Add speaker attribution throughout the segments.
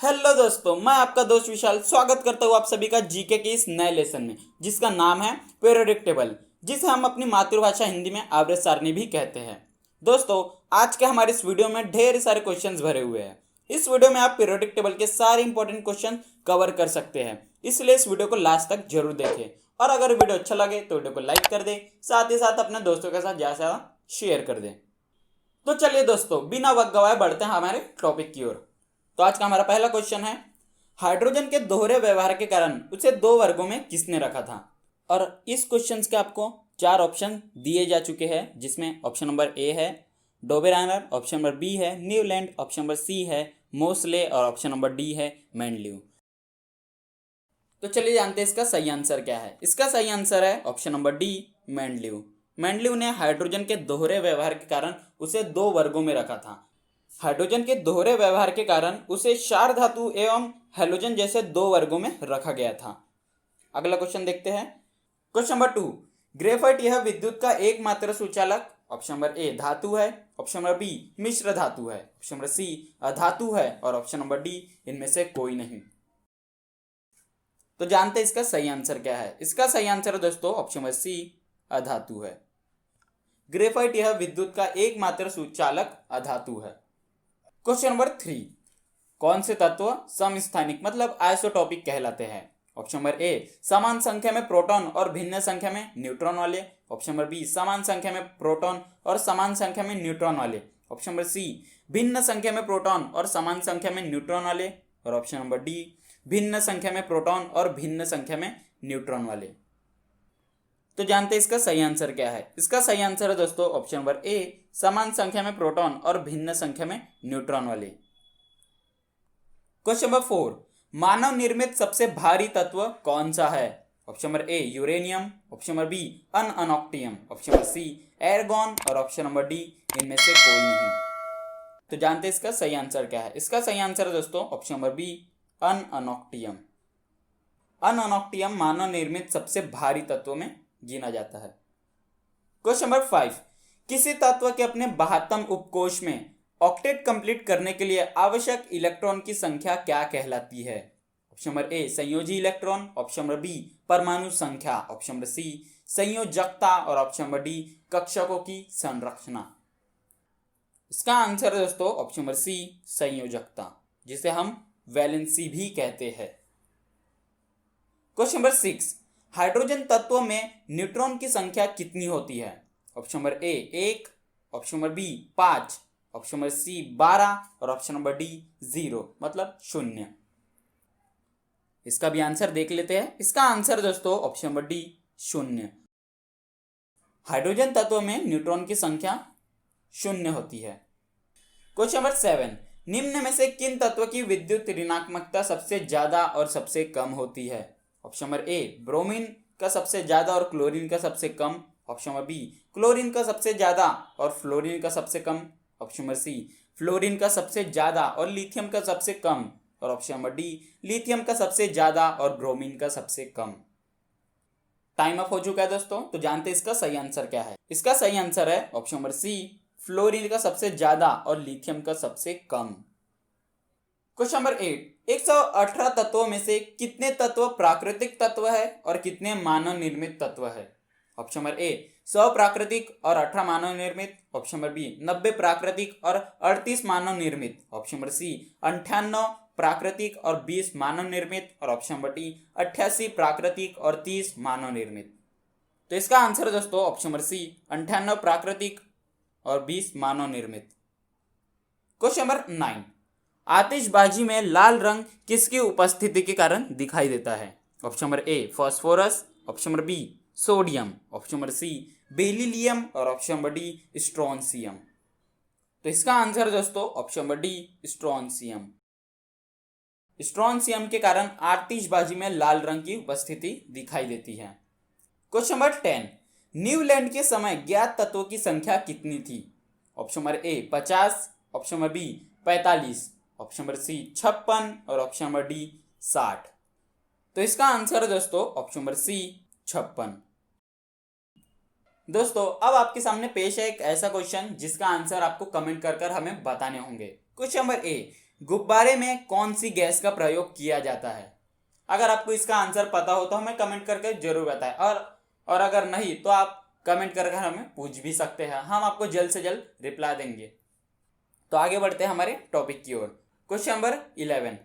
Speaker 1: Hello दोस्तों, मैं आपका दोस्त विशाल स्वागत करता हूँ आप सभी का जीके के इस नए लेसन में जिसका नाम है पीरियोडिक टेबल, जिसे हम अपनी मातृभाषा हिंदी में एवरेज सारणी भी कहते हैं। दोस्तों, आज के हमारे इस वीडियो में ढेर सारे क्वेश्चंस भरे हुए हैं। इस वीडियो में आप पीरियोडिक टेबल के सारे इंपॉर्टेंट क्वेश्चन कवर कर सकते हैं, इसलिए इस वीडियो को लास्ट तक जरूर देखें। और अगर वीडियो अच्छा लगे तो वीडियो को लाइक कर दें, साथ ही साथ अपने दोस्तों के साथ ज़्यादा से ज़्यादा शेयर कर दें। तो चलिए दोस्तों, बिना वक्त गवाए बढ़ते हैं हमारे टॉपिक की ओर। तो आज का हमारा पहला क्वेश्चन है, हाइड्रोजन के दोहरे व्यवहार के कारण उसे दो वर्गों में किसने रखा था। और इस क्वेश्चन के आपको चार ऑप्शन दिए जा चुके हैं, जिसमें ऑप्शन नंबर ए है डोबेरानर, ऑप्शन नंबर बी है न्यूलैंड, ऑप्शन नंबर सी है मोसले और ऑप्शन नंबर डी है मेंडलीव। तो चलिए जानते हैं इसका सही आंसर क्या है। इसका सही आंसर है option number D Mendeleev. Mendeleev ने हाइड्रोजन के दोहरे व्यवहार के कारण उसे दो वर्गों में रखा था। हाइड्रोजन के दोहरे व्यवहार के कारण उसे क्षार धातु एवं हैलोजन जैसे दो वर्गों में रखा गया था। अगला क्वेश्चन देखते हैं। क्वेश्चन नंबर 2, ग्रेफाइट यह विद्युत का एकमात्र सुचालक ऑप्शन नंबर ए धातु है, ऑप्शन नंबर बी मिश्र धातु है, ऑप्शन नंबर सी अधातु है और ऑप्शन नंबर डी इनमें से कोई नहीं। तो जानते हैं इसका सही आंसर क्या है। इसका सही आंसर है दोस्तों ऑप्शन नंबर सी अधातु है। ग्रेफाइट यह विद्युत का एकमात्र सुचालक अधातु है। क्वेश्चन नंबर 3, कौन से तत्व समस्थानिक मतलब आइसोटॉपिक कहलाते हैं। ऑप्शन नंबर ए समान संख्या में प्रोटॉन और भिन्न संख्या में न्यूट्रॉन वाले, ऑप्शन नंबर बी समान संख्या में प्रोटॉन और समान संख्या में न्यूट्रॉन वाले, ऑप्शन नंबर सी भिन्न संख्या में प्रोटॉन और समान संख्या में न्यूट्रॉन वाले और ऑप्शन नंबर डी भिन्न संख्या में प्रोटॉन और भिन्न संख्या में न्यूट्रॉन वाले। तो जानते हैं इसका सही आंसर क्या है। इसका सही आंसर है दोस्तों ऑप्शन नंबर ए समान संख्या में प्रोटॉन और भिन्न संख्या में न्यूट्रॉन वाले। क्वेश्चन नंबर 4, मानव निर्मित सबसे भारी तत्व कौन सा है। Option number A uranium, option number B ununoctium, option number C argon और ऑप्शन नंबर डी इनमें से कोई नहीं। तो जानते हैं इसका सही आंसर क्या है। इसका सही आंसर है दोस्तों ऑप्शन नंबर बी अनअनॉक्टियम। अनअनॉक्टियम मानव निर्मित सबसे भारी तत्वों में गिना जाता है। क्वेश्चन नंबर 5, किसी तत्व के अपने 72 उपकोष में ऑक्टेट कंप्लीट करने के लिए आवश्यक इलेक्ट्रॉन की संख्या क्या कहलाती है। ऑप्शन नंबर ए संयोजी इलेक्ट्रॉन, ऑप्शन नंबर बी परमाणु संख्या, ऑप्शन नंबर सी संयोजकता और ऑप्शन नंबर डी कक्षकों की संरचना। इसका आंसर है दोस्तों ऑप्शन नंबर सी संयोजकता, जिसे हम वैलेंसी भी कहते हैं। क्वेश्चन नंबर 6, हाइड्रोजन तत्व में न्यूट्रॉन की संख्या कितनी होती है। Option number A 1, option number B 5, option number C 12 और ऑप्शन नंबर डी 0 मतलब 0। इसका भी आंसर देख लेते हैं। इसका आंसर दोस्तों ऑप्शन नंबर डी 0। हाइड्रोजन तत्व में न्यूट्रॉन की संख्या 0 होती है। क्वेश्चन नंबर 7, निम्न में से किन तत्व की विद्युत ऋणात्मकता सबसे ज्यादा और सबसे कम होती है। ऑप्शन नंबर ए ब्रोमीन का सबसे ज्यादा और क्लोरीन का सबसे कम, ऑप्शन नंबर बी क्लोरीन का सबसे ज्यादा और फ्लोरीन का सबसे कम, ऑप्शन नंबर सी फ्लोरीन का सबसे ज्यादा और लिथियम का सबसे कम और ऑप्शन नंबर डी लिथियम का सबसे ज्यादा और ब्रोमीन का सबसे कम। टाइम अप हो चुका है दोस्तों। तो जानते हैं इसका सही आंसर क्या है। इसका सही आंसर है ऑप्शन नंबर सी फ्लोरीन का सबसे ज्यादा और लिथियम का सबसे कम। क्वेश्चन नंबर 8, 118 तत्वों में से कितने तत्व प्राकृतिक तत्व है और कितने मानव निर्मित तत्व है। ऑप्शन नंबर ए 100 प्राकृतिक और 18 मानव निर्मित, ऑप्शन नंबर बी 90 प्राकृतिक और 38 मानव निर्मित, ऑप्शन नंबर सी 98 प्राकृतिक और 20 मानव निर्मित और ऑप्शन नंबर डी 88 प्राकृतिक और 30 मानव निर्मित। तो इसका आंसर है दोस्तों ऑप्शन नंबर सी 98 प्राकृतिक और 20 मानव निर्मित। क्वेश्चन नंबर 9, आतिशबाजी में लाल रंग किसकी उपस्थिति के कारण दिखाई देता है। Option number A phosphorus, option number B sodium, option number C beryllium और ऑप्शन नंबर डी स्ट्रोंशियम। तो इसका आंसर है दोस्तों option number D strontium. Strontium के कारण आतिशबाजी में लाल रंग की उपस्थिति दिखाई देती है। क्वेश्चन नंबर 10, न्यूलैंड के समय ज्ञात तत्वों की संख्या कितनी थी। Option number A 50, option number B 45, option number C 56 और ऑप्शन नंबर डी 60। तो इसका आंसर है दोस्तों ऑप्शन नंबर सी 56। दोस्तों, अब आपके सामने पेश है एक ऐसा क्वेश्चन जिसका आंसर आपको कमेंट कर हमें बताने होंगे। क्वेश्चन नंबर ए, गुब्बारे में कौन सी गैस का प्रयोग किया जाता है? अगर आपको इसका आंसर पता हो तो हमें कमेंट करके जरूर बताएं, और अगर नहीं तो आप कमेंट करके हमें पूछ भी सकते हैं, हम आपको जल्द से जल्द रिप्लाई देंगे। तो आगे बढ़ते हैं हमारे टॉपिक की ओर। क्वेश्चन नंबर 11,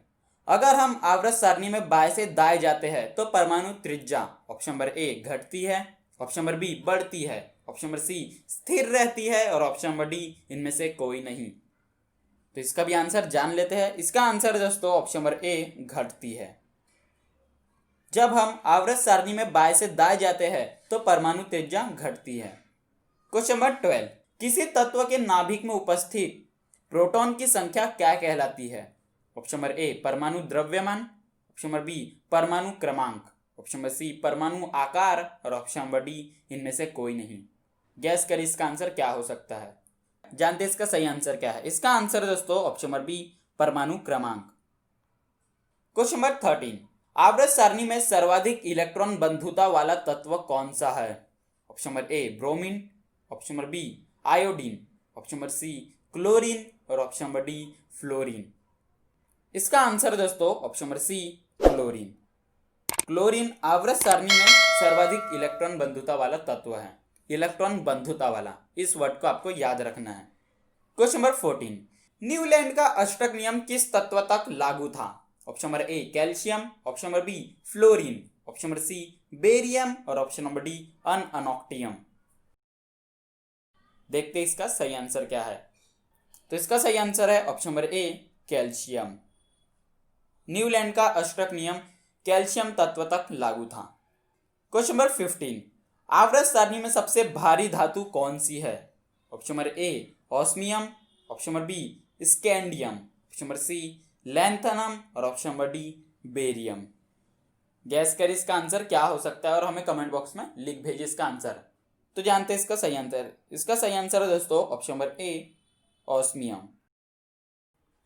Speaker 1: अगर हम आवर्त सारणी में बाएं से दाएं जाते हैं तो परमाणु त्रिज्या ऑप्शन नंबर ए घटती है, ऑप्शन नंबर बी बढ़ती है, ऑप्शन नंबर सी स्थिर रहती है और ऑप्शन नंबर डी इनमें से कोई नहीं। तो इसका भी आंसर जान लेते हैं। इसका आंसर दोस्तों ऑप्शन नंबर ए घटती है। जब हम आवर्त सारणी में बाएं से दाएं जाते हैं तो परमाणु त्रिज्या घटती है। क्वेश्चन नंबर 12, किसी तत्व के नाभिक में उपस्थित प्रोटॉन की संख्या क्या कहलाती है? ऑप्शन नंबर ए परमाणु द्रव्यमान, ऑप्शन नंबर बी परमाणु क्रमांक, ऑप्शन नंबर सी परमाणु आकार और ऑप्शन नंबर डी इनमें से कोई नहीं। गैस करिए इसका आंसर क्या हो सकता है। जानते हैं इसका सही आंसर क्या है? इसका आंसर दोस्तों ऑप्शन नंबर बी परमाणु क्रमांक। क्वेश्चन नंबर 13, आवर्त सारणी में सर्वाधिक इलेक्ट्रॉन बंधुता वाला तत्व कौन सा है? Option number A bromine, option number B iodine, option number C chlorine और ऑप्शन नंबर डी फ्लोरीन। इसका आंसर दोस्तों option number C chlorine. Chlorine आवर्त सारणी में सर्वाधिक इलेक्ट्रॉन बंधुता वाला तत्व है। इलेक्ट्रॉन बंधुता वाला, इस वर्ड को आपको याद रखना है। क्वेश्चन नंबर 14, न्यूलैंड का अष्टक नियम किस तत्व तक लागू था? Option number A calcium, option number B fluorine, option number C barium और ऑप्शन नंबर डी अनअनॉक्टियम। देखते हैं इसका सही आंसर क्या है। तो इसका सही आंसर है option number A calcium. Newland का अष्टक नियम कैल्शियम तत्व तक लागू था। क्वेश्चन नंबर 15, आवर्त सारणी में सबसे भारी धातु कौन सी है? Option number A osmium, option number B scandium, option number C lanthanum और option number D barium. Guess कर इसका आंसर क्या हो सकता है और हमें कमेंट बॉक्स में लिख भेजिए इसका आंसर। तो जानते हैं इसका सही आंसर। इसका सही आंसर है दोस्तों option number A osmium.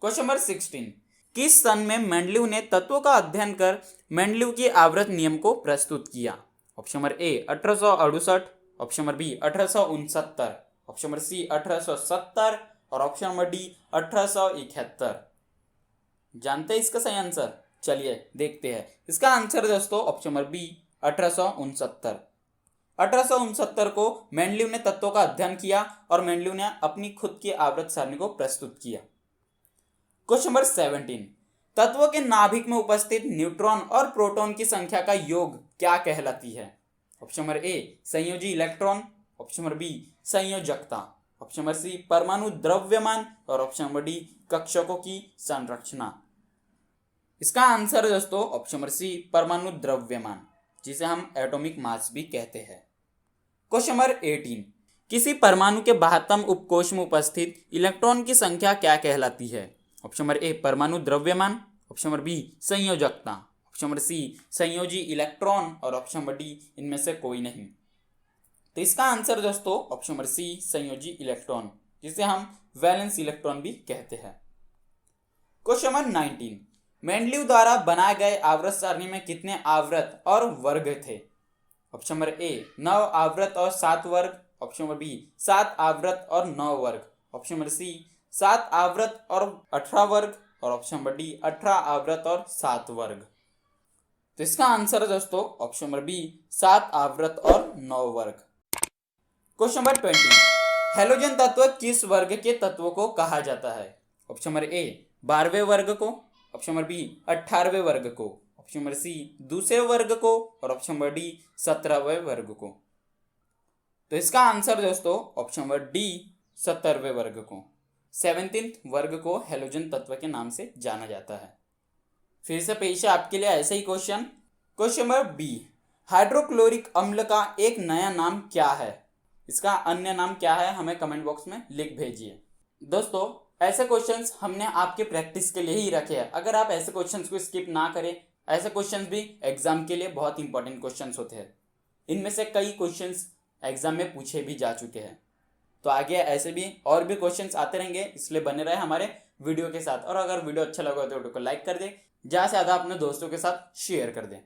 Speaker 1: Question number 16, किस सन में मेंडलीव ने तत्वों का अध्ययन कर मेंडलीव के आवर्त नियम को प्रस्तुत किया? Option number A 1868, option number B 1869, option number C 1870 और ऑप्शन नंबर डी 1871। जानते हैं इसका सही आंसर? चलिए देखते हैं। इसका आंसर दोस्तों ऑप्शन नंबर बी 1869। 1869 को मेंडलीव ने तत्वों का अध्ययन किया और मेंडलीव ने अपनी खुद की आवर्त सारणी को प्रस्तुत किया। क्वेश्चन नंबर 17, तत्वों के नाभिक में उपस्थित न्यूट्रॉन और प्रोटॉन की संख्या का योग क्या कहलाती है? ऑप्शन नंबर ए संयोजी इलेक्ट्रॉन, ऑप्शन नंबर बी संयोजकता, ऑप्शन नंबर सी परमाणु द्रव्यमान और ऑप्शन नंबर डी कक्षकों की संरचना। इसका आंसर दोस्तों ऑप्शन नंबर सी परमाणु द्रव्यमान, जिसे हम एटॉमिक मास भी कहते हैं। क्वेश्चन नंबर 18, किसी परमाणु के 72 उपकोश में उपस्थित इलेक्ट्रॉन की संख्या क्या कहलाती है? ऑप्शन नंबर ए परमाणु द्रव्यमान, ऑप्शन नंबर बी संयोजकता, ऑप्शन नंबर सी संयोजी इलेक्ट्रॉन और ऑप्शन नंबर डी इनमें से कोई नहीं। तो इसका आंसर दोस्तों ऑप्शन नंबर सी संयोजी इलेक्ट्रॉन, जिसे हम वैलेंस इलेक्ट्रॉन भी कहते हैं। क्वेश्चन नंबर 19, मेंडलीव द्वारा बनाए गए आवर्त सारणी में कितने आवर्त और वर्ग थे? ऑप्शन नंबर ए 9 आवर्त और 7 वर्ग, ऑप्शन नंबर बी 7 आवर्त और 9 वर्ग, ऑप्शन नंबर सी 7 आवर्त और 18 वर्ग और ऑप्शन नंबर डी 18 आवर्त और 7 वर्ग। तो इसका आंसर है दोस्तों ऑप्शन नंबर बी 7 आवर्त और 9 वर्ग। क्वेश्चन नंबर 20, हेलोजन तत्व किस वर्ग के तत्वों को कहा जाता है? ऑप्शन नंबर ए 12वें वर्ग को, ऑप्शन नंबर बी 18वें वर्ग को, ऑप्शन नंबर सी दूसरे वर्ग को और ऑप्शन नंबर डी 17वें वर्ग को। तो इसका आंसर दोस्तों ऑप्शन नंबर डी 17वें वर्ग को, 17th वर्ग को हेलोजन तत्व के नाम से जाना जाता है। फिर से पेश है आपके लिए ऐसे ही question. Question number B, hydrochloric अम्ल का एक नया नाम क्या है? इसका अन्य नाम क्या है हमें कमेंट बॉक्स में लिख भेजिए। दोस्तों ऐसे क्वेश्चंस हमने आपके प्रैक्टिस के लिए ही रखे हैं। अगर आप ऐसे क्वेश्चंस को स्किप ना करें, ऐसे क्वेश्चंस भी एग्जाम के लिए बहुत इंपॉर्टेंट क्वेश्चंस होते हैं। इनमें से कई क्वेश्चंस एग्जाम में पूछे भी जा चुके हैं। तो आगे ऐसे भी और भी क्वेश्चंस आते रहेंगे, इसलिए बने रहे हमारे वीडियो के साथ। और अगर वीडियो अच्छा लगा तो वीडियो को लाइक कर दें, ज़्यादा से ज़्यादा अपने दोस्तों के साथ शेयर कर दें।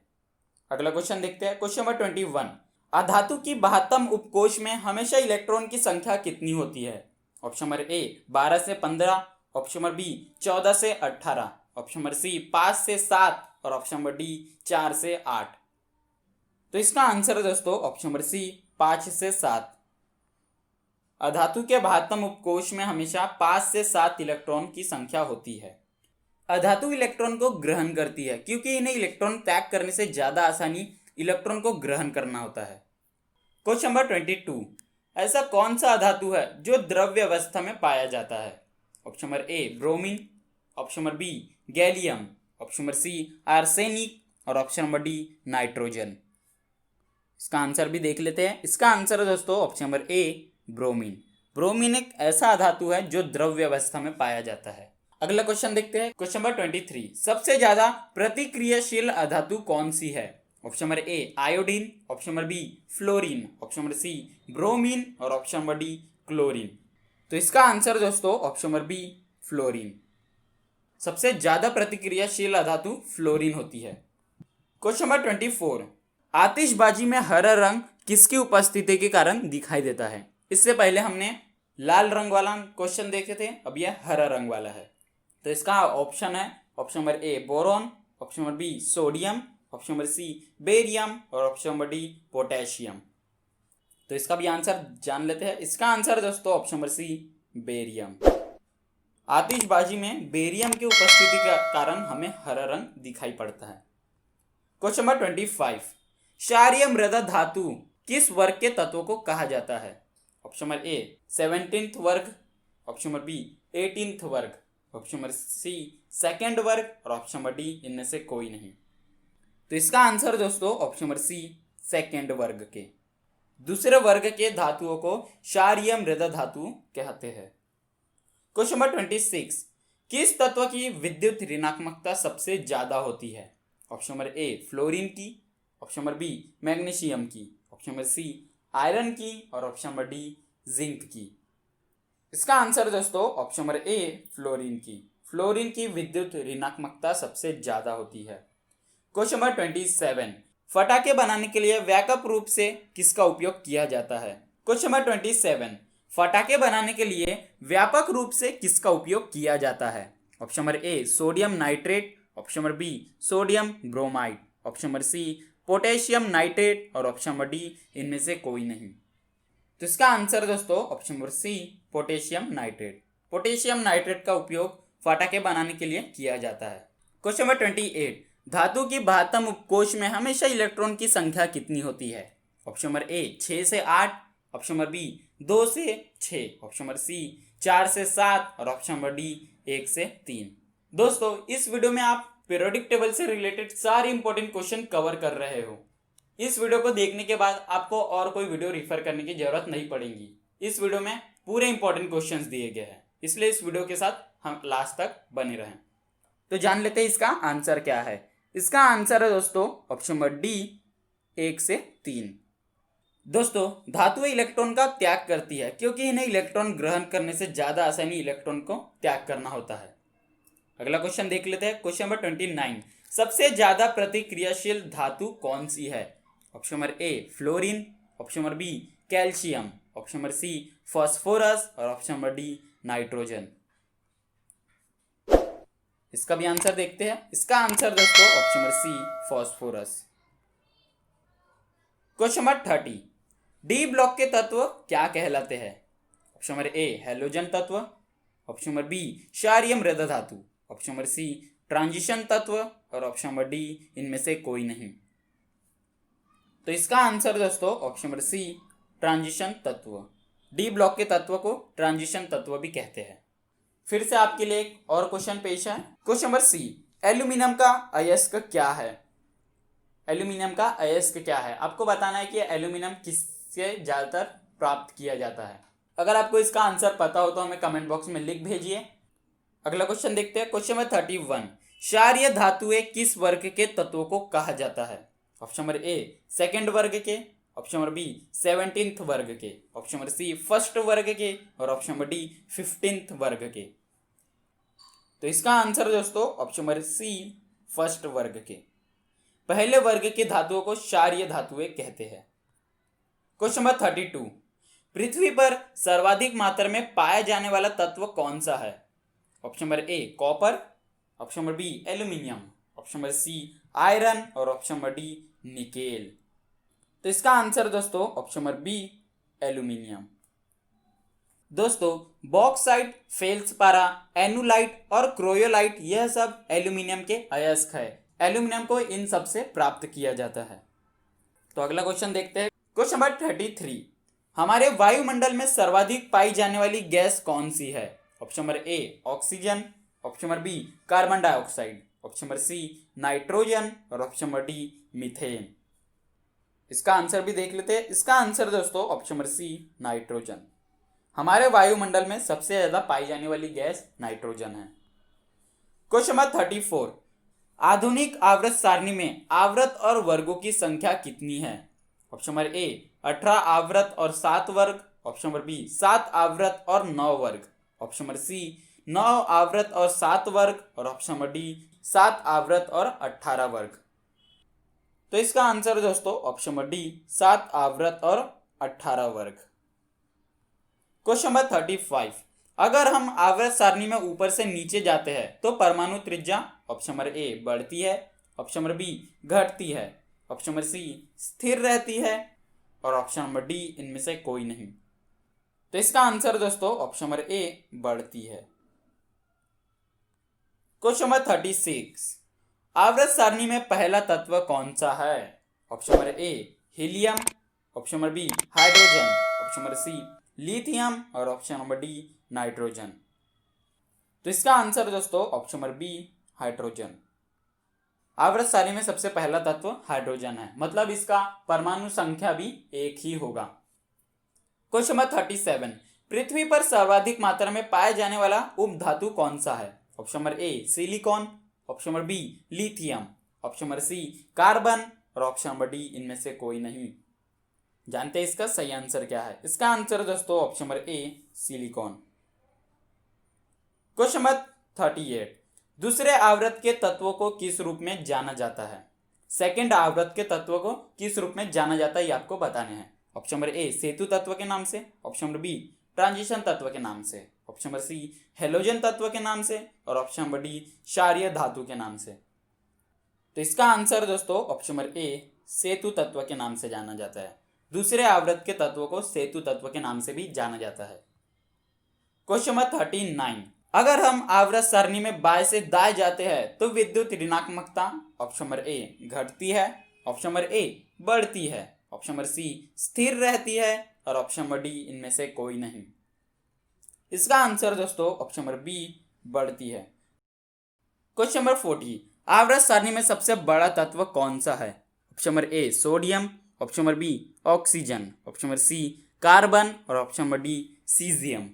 Speaker 1: अगला क्वेश्चन देखते हैं। क्वेश्चन नंबर 21, अधातु की 72 उपकोश में हमेशा इलेक्ट्रॉन की संख्या कितनी होती है? ऑप्शन नंबर ए 12 से 15, ऑप्शन नंबर बी 14 से 18, ऑप्शन नंबर सी 5 से 7 और ऑप्शन नंबर डी 4 से 8। तो इसका आंसर है दोस्तों ऑप्शन नंबर सी 5 से 7। अधातु के भातम उपकोष में हमेशा 5 से 7 इलेक्ट्रॉन की संख्या होती है। अधातु इलेक्ट्रॉन को ग्रहण करती है क्योंकि इन्हें इलेक्ट्रॉन त्याग करने से ज्यादा आसानी इलेक्ट्रॉन को ग्रहण करना होता है। क्वेश्चन नंबर 22, ऐसा कौन सा अधातु है जो द्रव्य अवस्था में पाया जाता है? Option number A bromine, option number B gallium, option number C arsenic और ऑप्शन नंबर डी नाइट्रोजन। इसका आंसर भी देख लेते हैं। इसका आंसर है दोस्तों option number A bromine. Bromine एक ऐसा धातु है जो द्रव्य अवस्था में पाया जाता है। अगला क्वेश्चन देखते हैं। क्वेश्चन नंबर 23, सबसे ज्यादा प्रतिक्रियाशील अधातु कौन सी है? Option number A iodine, option number B fluorine, option number C bromine और ऑप्शन नंबर डी क्लोरीन। तो इसका आंसर दोस्तों ऑप्शन नंबर बी फ्लोरीन। सबसे ज्यादा प्रतिक्रियाशील अधातु फ्लोरीन होती है। क्वेश्चन नंबर 24, आतिशबाजी में हरा रंग किसकी उपस्थिति के कारण दिखाई देता है? इससे पहले हमने लाल रंग वाला क्वेश्चन देखे थे, अब यह हरा रंग वाला है। तो इसका ऑप्शन है option number A boron, option number B sodium, option number C barium और ऑप्शन नंबर डी पोटेशियम। तो इसका भी आंसर जान लेते हैं। इसका आंसर दोस्तों ऑप्शन नंबर सी बेरियम। आतिशबाजी में बेरियम की उपस्थिति के कारण हमें हरा रंग दिखाई पड़ता है। क्वेश्चन नंबर 25, क्षारीय मृदा धातु किस वर्ग के तत्वों को कहा जाता है? ऑप्शन नंबर ए 17th वर्ग, ऑप्शन नंबर बी 18th वर्ग, ऑप्शन नंबर सी सेकेंड वर्ग और ऑप्शन नंबर डी इनमें से कोई नहीं। तो इसका आंसर दोस्तों ऑप्शन नंबर सी सेकेंड वर्ग के। दूसरे वर्ग के धातुओं को क्षारीय मृदा धातु कहते हैं। क्वेश्चन नंबर 26, किस तत्व की विद्युत ऋणात्मकता सबसे ज्यादा होती है? ऑप्शन नंबर ए फ्लोरीन की, ऑप्शन नंबर बी मैग्नीशियम की, ऑप्शन नंबर सी आयरन की और ऑप्शन नंबर डी जिंक की। इसका आंसर दोस्तों ऑप्शन नंबर ए फ्लोरीन की। फ्लोरीन की विद्युत ऋणात्मकता सबसे ज्यादा होती है। क्वेश्चन नंबर 27, फटाके बनाने के लिए व्यापक रूप से किसका उपयोग किया जाता है? क्वेश्चन नंबर 27, फटाके बनाने के लिए व्यापक रूप से किसका उपयोग किया जाता है? Option number A sodium nitrate, option number B sodium bromide, option number C potassium nitrate और ऑप्शन नंबर डी इनमें से कोई नहीं। तो इसका आंसर दोस्तों option number C potassium nitrate. Potassium nitrate का उपयोग फटाके बनाने के लिए किया जाता है। क्वेश्चन नंबर 28, धातु की बाह्यतम उपकोष में हमेशा इलेक्ट्रॉन की संख्या कितनी होती है? ऑप्शन नंबर ए 6 से 8, ऑप्शन नंबर बी 2 से 6, ऑप्शन नंबर सी 4 से 7 और ऑप्शन नंबर डी 1 से 3। दोस्तों इस वीडियो में आप पीरियोडिक टेबल से रिलेटेड सारे इंपॉर्टेंट क्वेश्चन कवर कर रहे हो। इस वीडियो को देखने के बाद आपको और कोई वीडियो रिफर करने की जरूरत नहीं पड़ेगी। इस वीडियो में पूरे इंपॉर्टेंट क्वेश्चंस दिए गए हैं, इसलिए इस वीडियो के साथ हम लास्ट तक बने रहें। तो जान लेते हैं इसका आंसर क्या है। इसका आंसर है दोस्तों ऑप्शन नंबर डी 1 से 3। दोस्तों धातुएं इलेक्ट्रॉन का त्याग करती है क्योंकि इन्हें इलेक्ट्रॉन ग्रहण करने से ज्यादा आसानी इलेक्ट्रॉन को त्याग करना होता है। अगला क्वेश्चन देख लेते हैं। क्वेश्चन नंबर 29, सबसे ज्यादा प्रतिक्रियाशील धातु कौन सी है? Option number A fluorine, option number B calcium, option number C phosphorus और ऑप्शन नंबर डी नाइट्रोजन। इसका भी आंसर देखते हैं। इसका आंसर दोस्तों option number C phosphorus. Question number 30, D block के तत्व क्या कहलाते हैं? ऑप्शन नंबर ए हैलोजन तत्व, ऑप्शन नंबर बी क्षारीय मृदा धातु, ऑप्शन नंबर सी ट्रांजिशन तत्व और ऑप्शन नंबर डी इनमें से कोई नहीं। तो इसका आंसर दोस्तों ऑप्शन नंबर सी ट्रांजिशन तत्व। डी ब्लॉक के तत्व को ट्रांजिशन तत्व भी कहते हैं। फिर से आपके लिए एक और क्वेश्चन पेश है। क्वेश्चन नंबर सी, एल्यूमिनियम का अयस्क क्या है? एल्यूमिनियम का अयस्क क्या है? आपको बताना है कि एल्यूमिनियम किससे ज्यादातर प्राप्त किया जाता है। अगर आपको इसका आंसर पता हो तो हमें कमेंट बॉक्स में लिख भेजिए। अगला क्वेश्चन देखते हैं। क्वेश्चन नंबर 31, क्षारीय धातुएं किस वर्ग के तत्वों को कहा जाता है? ऑप्शन नंबर ए सेकेंड वर्ग के, ऑप्शन नंबर बी 17th वर्ग के, ऑप्शन नंबर सी फर्स्ट वर्ग के और ऑप्शन नंबर डी 15th वर्ग के। तो इसका आंसर दोस्तों ऑप्शन नंबर सी फर्स्ट वर्ग के। पहले वर्ग के धातुओं को क्षारीय धातुएं कहते हैं। क्वेश्चन नंबर 32, पृथ्वी पर सर्वाधिक मात्रा में पाया जाने वाला तत्व कौन सा है? Option number A copper, option number B aluminium, option number C iron और ऑप्शन नंबर डी निकेल। तो इसका आंसर दोस्तों ऑप्शन नंबर बी एल्यूमिनियम। दोस्तों बॉक्साइट, फेल्सपारा, एनुलाइट और क्रोयोलाइट यह सब एल्यूमिनियम के अयस्क है। एल्यूमिनियम को इन सब से प्राप्त किया जाता है। तो अगला क्वेश्चन देखते हैं। क्वेश्चन नंबर 33, हमारे वायुमंडल में सर्वाधिक पाई जाने वाली गैस कौन सी है? Option number A oxygen, option number B carbon dioxide, option number C nitrogen और ऑप्शन नंबर डी मीथेन। इसका आंसर भी देख लेते हैं। इसका आंसर दोस्तों ऑप्शन नंबर सी नाइट्रोजन। हमारे वायुमंडल में सबसे ज्यादा पाई जाने वाली गैस नाइट्रोजन है। क्वेश्चन नंबर 34, आधुनिक आवर्त सारणी में आवर्त और वर्गों की संख्या कितनी है? ऑप्शन नंबर ए 18 आवर्त और 7 वर्ग, ऑप्शन नंबर बी 7 आवर्त और 9 वर्ग, ऑप्शन नंबर सी 9 आवर्त और 7 वर्ग और ऑप्शन नंबर डी 7 आवर्त और 18 वर्ग। तो इसका आंसर दोस्तों ऑप्शन नंबर डी 7 आवर्त और 18 वर्ग। क्वेश्चन नंबर 35, अगर हम आवर्त सारणी में ऊपर से नीचे जाते हैं तो परमाणु त्रिज्या ऑप्शन नंबर ए बढ़ती है, ऑप्शन नंबर बी घटती है, ऑप्शन नंबर सी स्थिर रहती है और ऑप्शन नंबर डी इनमें से कोई नहीं। तो इसका आंसर दोस्तों ऑप्शन नंबर ए बढ़ती है। क्वेश्चन नंबर 36, आवर्त सारणी में पहला तत्व कौन सा है? Option number A helium, option number B hydrogen, option number C lithium और ऑप्शन नंबर डी नाइट्रोजन। तो इसका आंसर दोस्तों ऑप्शन नंबर बी हाइड्रोजन। आवर्त सारणी में सबसे पहला तत्व हाइड्रोजन है, मतलब इसका परमाणु संख्या भी एक ही होगा। क्वेश्चन नंबर 37, पृथ्वी पर सर्वाधिक मात्रा में पाया जाने वाला उपधातु कौन सा है? Option number A silicon, option number B lithium, option number C carbon और ऑप्शन नंबर डी इनमें से कोई नहीं। जानते हैं इसका सही आंसर क्या है? इसका आंसर दोस्तों option number A silicon. Question number 38, दूसरे आवर्त के तत्वों को किस रूप में जाना जाता है? सेकंड आवर्त के तत्वों को किस रूप में जाना जाता है ये आपको बताने हैं। ऑप्शन नंबर ए सेतु तत्व के नाम से, ऑप्शन नंबर बी ट्रांजिशन तत्व के नाम से, ऑप्शन नंबर सी हेलोजन तत्व के नाम से और ऑप्शन नंबर डी क्षारीय धातु के नाम से। तो इसका आंसर दोस्तों ऑप्शन नंबर ए सेतु तत्व के नाम से जाना जाता है। दूसरे आवर्त के तत्वों को सेतु तत्व के नाम से भी जाना जाता है। क्वेश्चन नंबर 39, अगर हम आवर्त सारणी में बाएं से दाएं जाते हैं तो विद्युत ऋणात्मकता ऑप्शन नंबर ए घटती है, ऑप्शन नंबर ए बढ़ती है, ऑप्शन नंबर सी स्थिर रहती है और ऑप्शन नंबर डी इनमें से कोई नहीं। इसका आंसर दोस्तों ऑप्शन नंबर बी बढ़ती है। क्वेश्चन नंबर 40, आवर्त सारणी में सबसे बड़ा तत्व कौन सा है? Option number A sodium, option number B oxygen, option number C carbon और ऑप्शन नंबर डी सीजियम।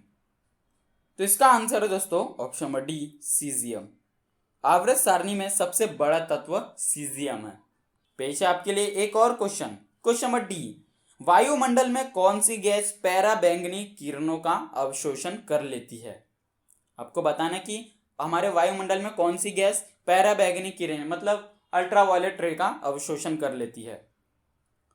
Speaker 1: तो इसका आंसर है दोस्तों ऑप्शन नंबर डी सीजियम। आवर्त सारणी में सबसे बड़ा तत्व सीजियम है। पेश है आपके लिए एक और क्वेश्चन। क्वेश्चन नंबर डी, वायुमंडल में कौन सी गैस पराबैंगनी किरणों का अवशोषण कर लेती है? आपको बताना कि हमारे वायुमंडल में कौन सी गैस पराबैंगनी किरण मतलब अल्ट्रावायलेट रे का अवशोषण कर लेती है।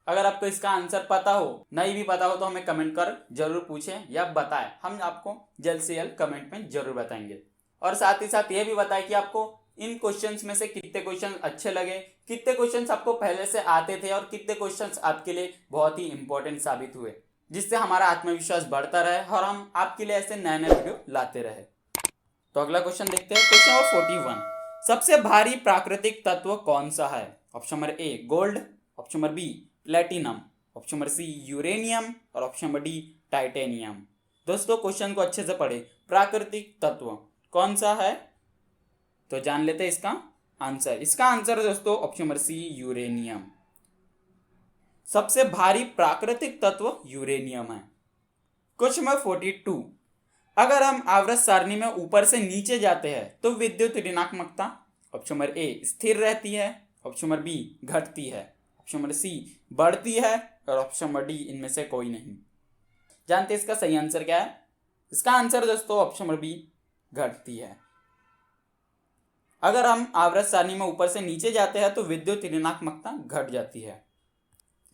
Speaker 1: अगर आपको इसका आंसर पता हो, नहीं भी पता हो तो हमें कमेंट कर जरूर पूछें या बताएं, हम आपको जल्द से जल्द कमेंट में जरूर बताएंगे। और साथ ही साथ ये भी बताएं कि आपको इन क्वेश्चंस में से कितने क्वेश्चन अच्छे लगे, कितने क्वेश्चंस आपको पहले से आते थे और कितने क्वेश्चंस आपके लिए बहुत ही इंपॉर्टेंट साबित हुए, जिससे हमारा आत्मविश्वास बढ़ता रहे और हम आपके लिए ऐसे नए नए वीडियो लाते रहे। तो अगला क्वेश्चन देखते हैं। क्वेश्चन नंबर 41, सबसे भारी प्राकृतिक तत्व कौन सा है? Option number A gold, option number B platinum, option number C uranium और ऑप्शन नंबर डी टाइटेनियम। दोस्तों क्वेश्चन को अच्छे से पढ़े, प्राकृतिक तत्व कौन सा है तो जान लेते हैं इसका आंसर। इसका आंसर दोस्तों ऑप्शन नंबर सी यूरेनियम। सबसे भारी प्राकृतिक तत्व यूरेनियम है। क्वेश्चन नंबर 42, अगर हम आवर्त सारणी में ऊपर से नीचे जाते हैं तो विद्युत ऋणात्मकता ऑप्शन नंबर ए स्थिर रहती है, ऑप्शन नंबर बी घटती है, ऑप्शन नंबर सी बढ़ती है और ऑप्शन नंबर डी इनमें से कोई नहीं। जानते हैं इसका सही आंसर क्या है? इसका आंसर दोस्तों ऑप्शन नंबर बी घटती है। अगर हम आवर्त सारणी में ऊपर से नीचे जाते हैं तो विद्युत ऋणात्मकता घट जाती है।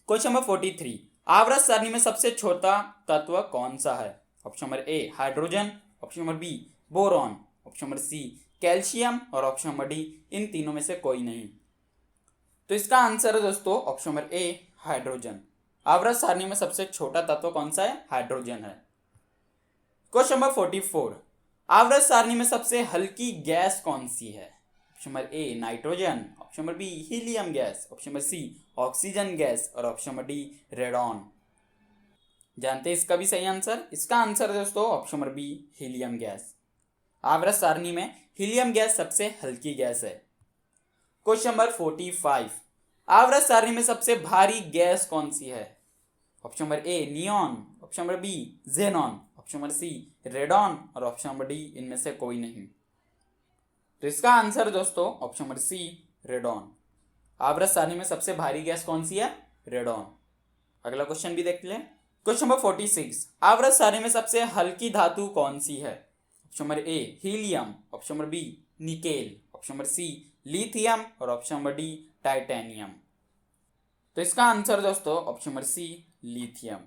Speaker 1: क्वेश्चन नंबर 43, आवर्त सारणी में सबसे छोटा तत्व कौन सा है? Option number A hydrogen, option number B boron, option number C calcium और ऑप्शन नंबर डी इन तीनों में से कोई नहीं। तो इसका आंसर है दोस्तों ऑप्शन नंबर ए हाइड्रोजन। आवर्त सारणी में सबसे छोटा तत्व कौन सा है? हाइड्रोजन है। क्वेश्चन नंबर 44, आवर्त सारणी में सबसे हल्की गैस कौन सी है? Option number A nitrogen, option number B helium gas, option number C oxygen gas और ऑप्शन नंबर डी रेडॉन। जानते हैं इसका भी सही आंसर? इसका आंसर दोस्तों option number B helium gas. आवर्त सारणी में हीलियम गैस सबसे हल्की गैस है। क्वेश्चन नंबर 45, आवर्त सारणी में सबसे भारी गैस कौन सी है? Option number A neon, option number B xenon, option number C radon और ऑप्शन नंबर डी इनमें से कोई नहीं। तो इसका आंसर दोस्तों ऑप्शन नंबर सी रेडॉन। आवर्त सारणी में सबसे भारी गैस कौन सी है? रेडॉन। अगला क्वेश्चन भी देख लें। क्वेश्चन नंबर 46, आवर्त सारणी में सबसे हल्की धातु कौन सी है? Option number A helium, option number B nickel, option number C lithium और ऑप्शन नंबर डी टाइटेनियम। तो इसका आंसर दोस्तों ऑप्शन नंबर सी लिथियम।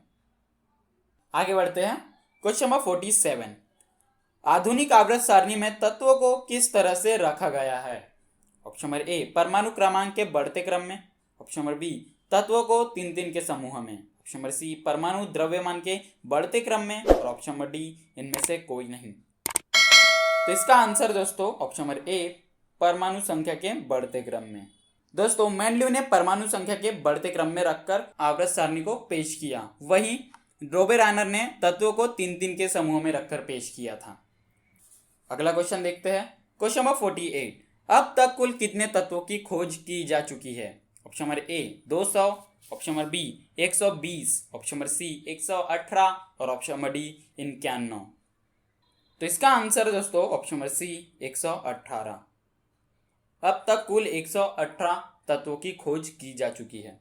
Speaker 1: आगे बढ़ते हैं। क्वेश्चन नंबर 47, आधुनिक आवर्त सारणी में तत्वों को किस तरह से रखा गया है? ऑप्शन नंबर ए परमाणु क्रमांक के बढ़ते क्रम में, ऑप्शन नंबर बी तत्वों को 3-3 के समूह में, ऑप्शन नंबर सी परमाणु द्रव्यमान के बढ़ते क्रम में और ऑप्शन नंबर डी इनमें से कोई नहीं। तो इसका आंसर दोस्तों ऑप्शन नंबर ए परमाणु संख्या के बढ़ते क्रम में। दोस्तों मेंडलीव ने परमाणु संख्या के बढ़ते क्रम में रखकर आवर्त सारणी को पेश किया, वहीं रोबेरानर ने तत्वों को 3-3 के समूह में रखकर पेश किया था। अगला क्वेश्चन देखते हैं। क्वेश्चन नंबर 48, अब तक कुल कितने तत्वों की खोज की जा चुकी है? Option number A 200, option number B 120, option number C 118 और ऑप्शन नंबर डी 91। तो इसका आंसर दोस्तों ऑप्शन नंबर सी 118। अब तक कुल 118 तत्वों की खोज की जा चुकी है।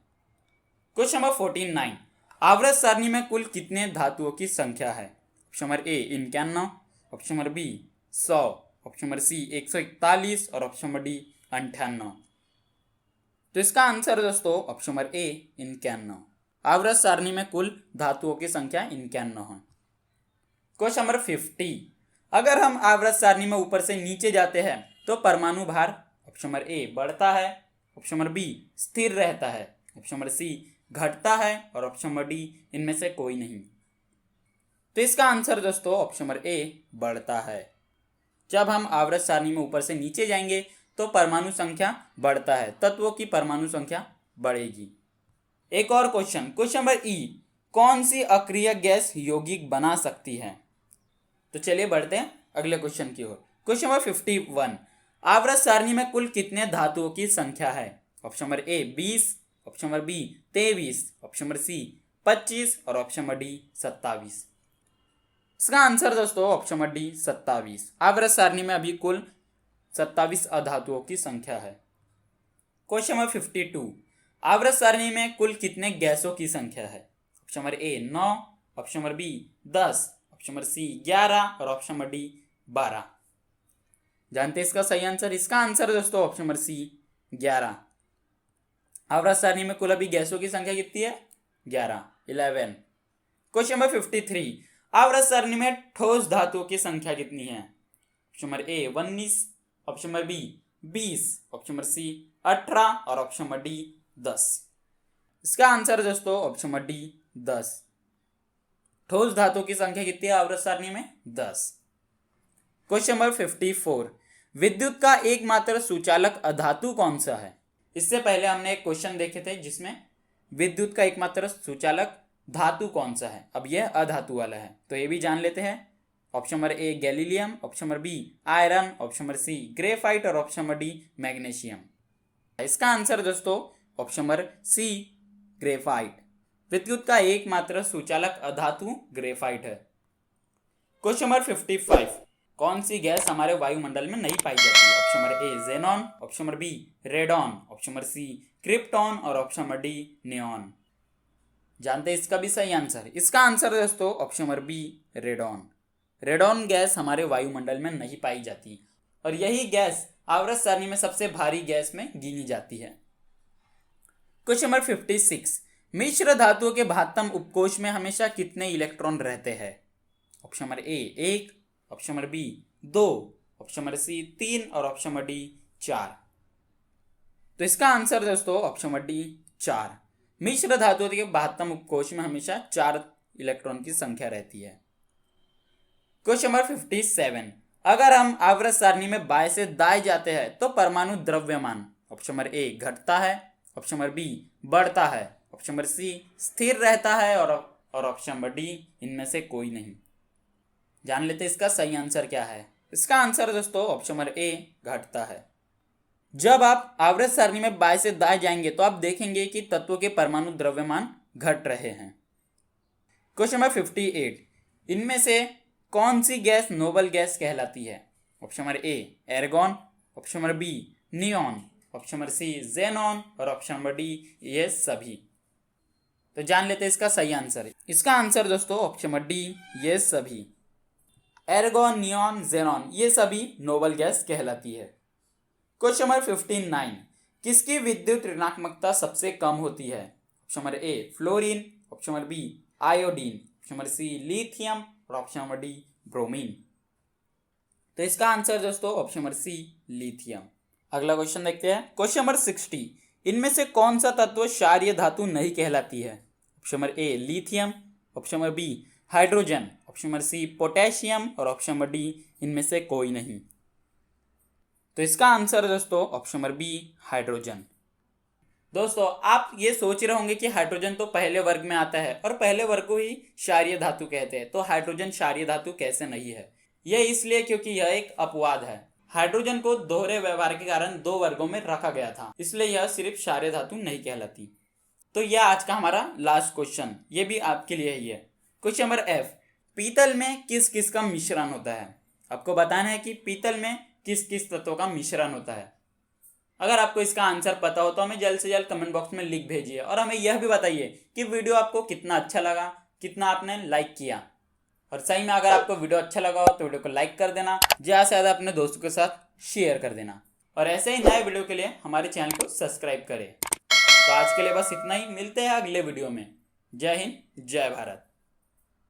Speaker 1: क्वेश्चन नंबर 49, आवर्त सारणी में कुल कितने धातुओं की संख्या है? Option number A 91, option number B 100, option number C 141 और ऑप्शन नंबर डी 98। तो इसका आंसर दोस्तों ऑप्शन नंबर ए 91। आवर्त सारणी में कुल धातुओं की संख्या 91 है। क्वेश्चन नंबर 50, अगर हम आवर्त सारणी में ऊपर से नीचे जाते हैं तो परमाणु भार ऑप्शन नंबर ए बढ़ता है, ऑप्शन नंबर बी स्थिर रहता है, ऑप्शन नंबर सी घटता है और ऑप्शन नंबर डी इनमें से कोई नहीं। तो इसका आंसर दोस्तों ऑप्शन नंबर ए बढ़ता है। जब हम आवर्त सारणी में ऊपर से नीचे जाएंगे तो परमाणु संख्या बढ़ता है, तत्वों की परमाणु संख्या बढ़ेगी। एक और क्वेश्चन, क्वेश्चन नंबर ई, कौन सी अक्रिय गैस यौगिक बना सकती है? तो चलिए बढ़ते हैं अगले क्वेश्चन की ओर। क्वेश्चन नंबर 51, आवर्त सारणी में कुल कितने धातुओं की संख्या है? Option number A 20, option number B 23, option number C 25 और ऑप्शन नंबर डी 27। इसका आंसर दोस्तों ऑप्शन नंबर डी 27। आवर्त सारणी में अभी कुल 27 अधातुओं की संख्या है। क्वेश्चन नंबर 52, आवर्त सारणी में कुल कितने गैसों की संख्या है? Option number A 9, option number B 10, option number C 11 और ऑप्शन नंबर डी 12। जानते हैं इसका सही आंसर? इसका आंसर दोस्तों ऑप्शन नंबर सी 11। आवर्त सारणी में कुल अभी गैसों की संख्या कितनी है? 11। क्वेश्चन नंबर 53, आवर्त सारणी में ठोस धातुओं की संख्या कितनी है? Option number A 19, option number B 20, option number C 18 और ऑप्शन नंबर डी 10। इसका आंसर दोस्तों ऑप्शन नंबर डी 10। ठोस धातुओं की संख्या कितनी है आवर्त सारणी में? 10। क्वेश्चन नंबर 54, विद्युत का एकमात्र सुचालक अधातु कौन सा है? इससे पहले हमने एक क्वेश्चन देखे थे जिसमें विद्युत का एकमात्र सुचालक धातु कौन सा है, अब यह अधातु वाला है, तो ये भी जान लेते हैं। Option number A gallium, option number B iron, option number C graphite और ऑप्शन नंबर डी मैग्नीशियम। इसका आंसर दोस्तों ऑप्शन नंबर सी ग्रेफाइट। विद्युत का एकमात्र सुचालक अधातु ग्रेफाइट है। क्वेश्चन नंबर 55, कौन सी गैस हमारे वायुमंडल में नहीं पाई जाती है? Option number A xenon, option number B radon, option number C krypton और ऑप्शन नंबर डी नियॉन। जानते हैं इसका भी सही आंसर? इसका आंसर दोस्तों option number B radon. Radon gas हमारे वायुमंडल में नहीं पाई जाती और यही गैस आवर्त सारणी में सबसे भारी गैस में गिनी जाती है। क्वेश्चन नंबर 56, मिश्र धातुओं के भातम उपकोष में हमेशा कितने इलेक्ट्रॉन रहते हैं? Option number A 1, option number B 2, option number C 3 और ऑप्शन नंबर डी 4। तो इसका आंसर दोस्तों ऑप्शन नंबर डी 4। मिश्र धातुओं के 72 उपकोष में हमेशा 4 इलेक्ट्रॉन की संख्या रहती है। क्वेश्चन नंबर 57, अगर हम आवर्त सारणी में बाएं से दाएं जाते हैं तो परमाणु द्रव्यमान ऑप्शन नंबर ए घटता है, ऑप्शन नंबर बी बढ़ता है, ऑप्शन नंबर सी स्थिर रहता है और ऑप्शन नंबर डी इनमें से कोई नहीं। जान लेते इसका सही आंसर क्या है। इसका आंसर दोस्तों ऑप्शन नंबर ए घटता है। जब आप आवर्त सारणी में बाएं से दाएं जाएंगे तो आप देखेंगे कि तत्वों के परमाणु द्रव्यमान घट रहे हैं। क्वेश्चन नंबर 58, इनमें से कौन सी गैस नोबल गैस कहलाती है। Option number A argon, option number B neon, option number C xenon और ऑप्शन नंबर डी ये सभी। तो जान लेते हैं इसका सही आंसर। इसका आंसर दोस्तों ऑप्शन नंबर डी ये सभी। एर्गॉन, नियॉन, जेनॉन ये सभी नोबल गैस कहलाती है। क्वेश्चन नंबर 59, किसकी विद्युत ऋणात्मकता सबसे कम होती है। Option number A fluorine, option number B iodine, option number C lithium और ऑप्शन नंबर डी ब्रोमीन। तो इसका आंसर दोस्तों ऑप्शन नंबर सी लिथियम। अगला क्वेश्चन देखते हैं। क्वेश्चन नंबर 60, इनमें से कौन सा तत्व क्षारीय धातु नहीं कहलाती है। Option number A lithium, option number B hydrogen, option number C potassium और ऑप्शन नंबर डी इनमें से कोई नहीं। तो इसका आंसर दोस्तों ऑप्शन नंबर बी हाइड्रोजन। दोस्तों आप ये सोच रहे होंगे कि हाइड्रोजन तो पहले वर्ग में आता है और पहले वर्ग को ही क्षारीय धातु कहते हैं, तो हाइड्रोजन क्षारीय धातु कैसे नहीं है। यह इसलिए क्योंकि यह एक अपवाद है। हाइड्रोजन को दोहरे व्यवहार के कारण 2 वर्गों में रखा गया था, इसलिए यह सिर्फ क्षारीय धातु नहीं कहलाती। तो यह आज का हमारा लास्ट क्वेश्चन, ये भी आपके लिए ही है। क्वेश्चन नंबर एफ, पीतल में किस किस का मिश्रण होता है। आपको बताना है कि पीतल में किस किस तत्वों का मिश्रण होता है। अगर आपको इसका आंसर पता हो तो हमें जल्द से जल्द कमेंट बॉक्स में लिख भेजिए और हमें यह भी बताइए कि वीडियो आपको कितना अच्छा लगा, कितना आपने लाइक किया। और सही में अगर आपको वीडियो अच्छा लगा हो तो वीडियो को लाइक कर देना, ज़्यादा से ज़्यादा अपने दोस्तों के साथ शेयर कर देना और ऐसे ही नए वीडियो के लिए हमारे चैनल को सब्सक्राइब करें। तो आज के लिए बस इतना ही, मिलते हैं अगले वीडियो में। जय हिंद, जय भारत।